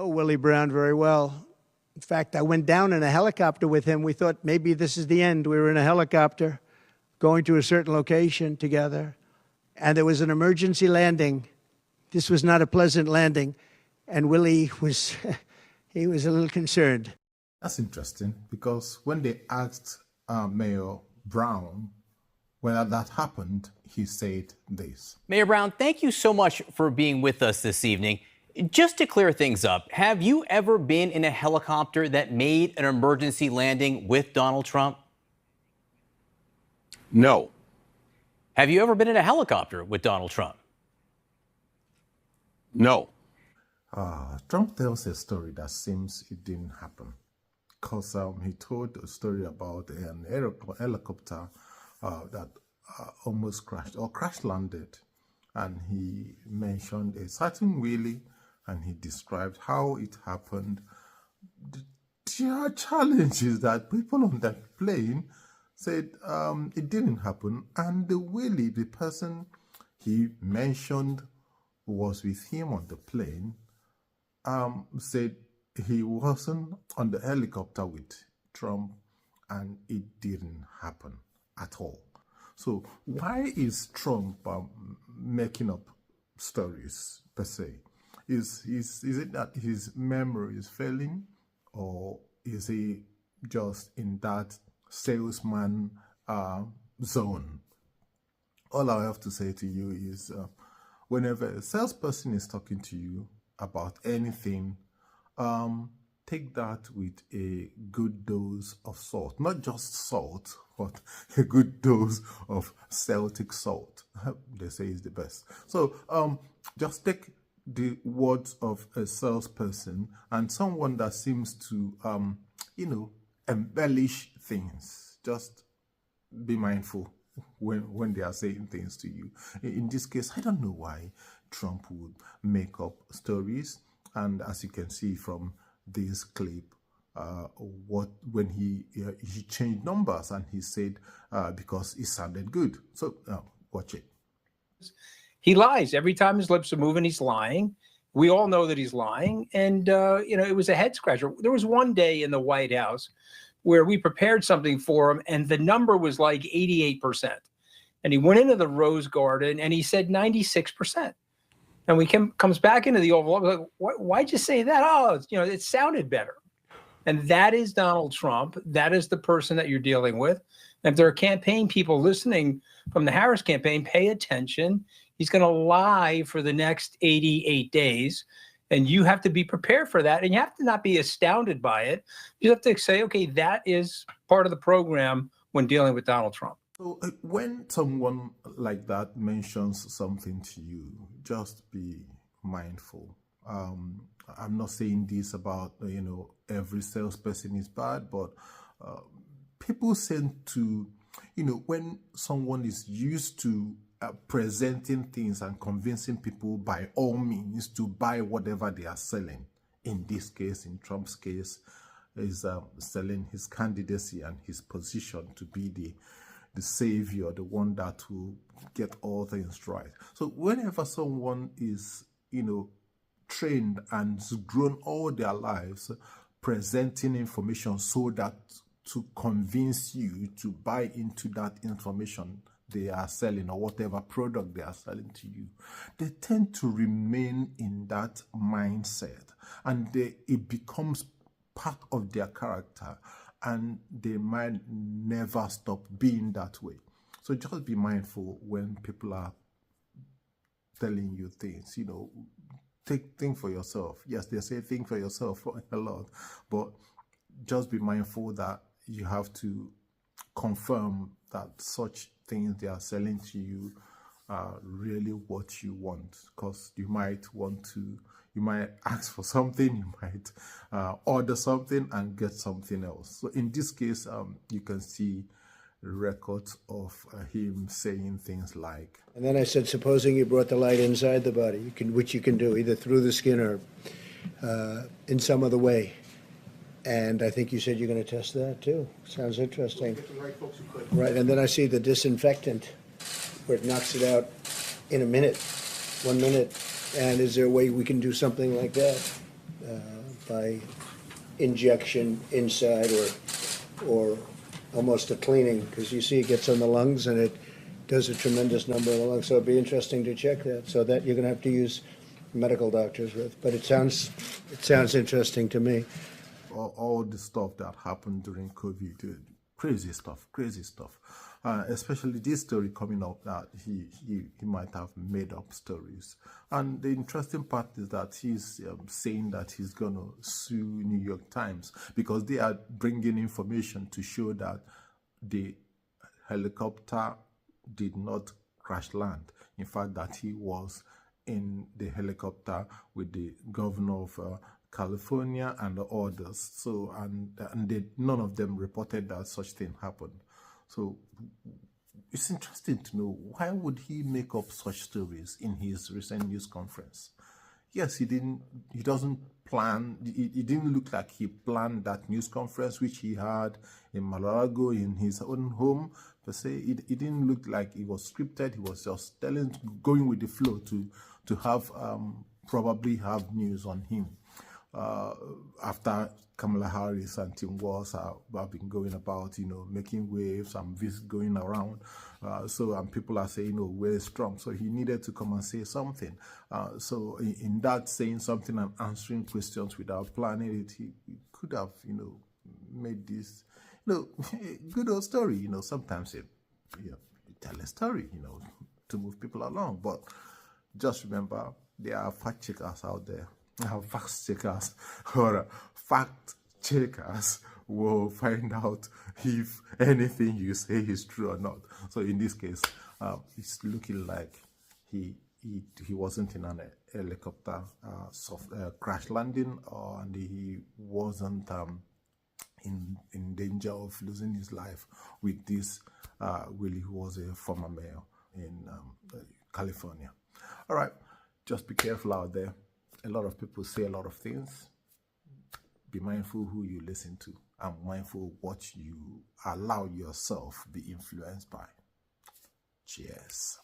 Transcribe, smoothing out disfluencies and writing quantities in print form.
know Willie Brown very well. In fact, I went down in a helicopter with him. We thought maybe this is the end. We were in a helicopter going to a certain location together, and there was an emergency landing. This was not a pleasant landing, and Willie was, he was a little concerned. That's interesting, because when they asked Mayor Brown whether that happened, he said this. Mayor Brown, thank you so much for being with us this evening. Just to clear things up, have you ever been in a helicopter that made an emergency landing with Donald Trump? No. Have you ever been in a helicopter with Donald Trump? No. Trump tells a story that seems it didn't happen, because he told a story about an helicopter that almost crashed or crash landed, and he mentioned a certain Willie, and he described how it happened. There are challenges that people on that plane said it didn't happen, and the Willie, the person he mentioned was with him on the plane, said he wasn't on the helicopter with Trump, and it didn't happen at all. So why is Trump making up stories per se? Is it that his memory is failing, or is he just in that salesman zone? All I have to say to you is whenever a salesperson is talking to you about anything, take that with a good dose of salt. Not just salt, but a good dose of Celtic salt. They say is the best. So just take the words of a salesperson and someone that seems to, embellish things. Just be mindful when they are saying things to you. In this case, I don't know why Trump would make up stories. And as you can see from this clip, when he changed numbers, and he said because it sounded good. So watch it. He lies every time his lips are moving. He's lying. We all know that he's lying, and it was a head scratcher. There was one day in the White House where we prepared something for him, and the number was like 88%. And he went into the Rose Garden and he said 96%. And we comes back into the Oval Office, like, why'd you say that? Oh, it sounded better. And that is Donald Trump. That is the person that you're dealing with. And if there are campaign people listening from the Harris campaign, pay attention. He's going to lie for the next 88 days. And you have to be prepared for that. And you have to not be astounded by it. You have to say, okay, that is part of the program when dealing with Donald Trump. So when someone like that mentions something to you, just be mindful. I'm not saying this about, every salesperson is bad, but people tend to, when someone is used to presenting things and convincing people by all means to buy whatever they are selling. In this case, in Trump's case, is selling his candidacy and his position to be the savior, the one that will get all things right. So whenever someone is, trained and grown all their lives presenting information so that to convince you to buy into that information they are selling or whatever product they are selling to you, they tend to remain in that mindset, and it becomes part of their character, and they might never stop being that way. So just be mindful when people are telling you things, think for yourself. Yes, they say think for yourself a lot, but just be mindful that you have to confirm that such things they are selling to you are really what you want, because you might ask for something, you might order something and get something else. So in this case, you can see records of him saying things like, And then I said, supposing you brought the light inside the body, which you can do either through the skin or in some other way. And I think you said you're going to test that too. Sounds interesting. Right, and then I see the disinfectant where it knocks it out in a minute, 1 minute. And is there a way we can do something like that? by injection inside or almost a cleaning, because you see it gets on the lungs and it does a tremendous number of the lungs. So it'd be interesting to check that. So that you're going to have to use medical doctors with. But it sounds interesting to me. All the stuff that happened during COVID, crazy stuff. Especially this story coming up that he might have made up stories. And the interesting part is that he's saying that he's going to sue New York Times because they are bringing information to show that the helicopter did not crash land. In fact, that he was in the helicopter with the governor of California and the others. So, and none of them reported that such thing happened. So it's interesting to know, why would he make up such stories in his recent news conference? Yes, he doesn't plan, it didn't look like he planned that news conference, which he had in Mar-a-Lago in his own home, per se. It didn't look like it was scripted. He was just going with the flow to have, probably have news on him. After Kamala Harris and Tim Walz have been going about, making waves and visits going around. And people are saying, we're strong. So he needed to come and say something. So in that saying something and answering questions without planning it, he could have, made this, good old story. Sometimes you tell a story, to move people along. But just remember, there are fact checkers out there. Fact checkers will find out if anything you say is true or not. So in this case, it's looking like he wasn't in an helicopter crash landing, and he wasn't in danger of losing his life with this Willie, who was a former mayor in California. All right, just be careful out there. A lot of people say a lot of things. Be mindful who you listen to, and mindful what you allow yourself be influenced by. Cheers.